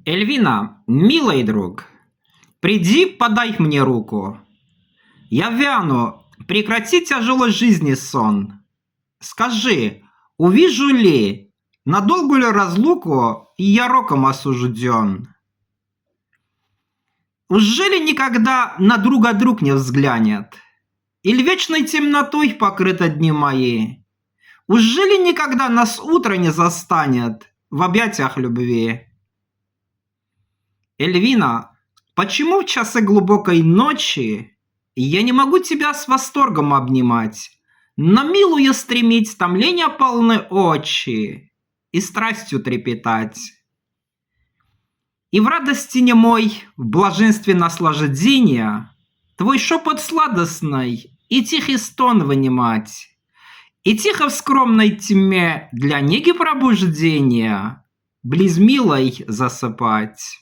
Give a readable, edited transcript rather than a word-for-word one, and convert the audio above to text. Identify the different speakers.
Speaker 1: Эльвина, милый друг, приди, подай мне руку. Я вяну, прекрати тяжелой жизни сон. Скажи, увижу ли, надолго ли разлуку я роком осужден? Ужели никогда на друга друг не взглянет? Или вечной темнотой покрыты дни мои? Ужели никогда нас утро не застанет в объятиях любви? Эльвина, почему в часы глубокой ночи я не могу тебя с восторгом обнимать, но милую стремить томления полны очи и страстью трепетать? И в радости немой, в блаженстве наслаждения твой шепот сладостный и тихий стон вынимать, и тихо в скромной тьме для неги пробуждения близ милой засыпать.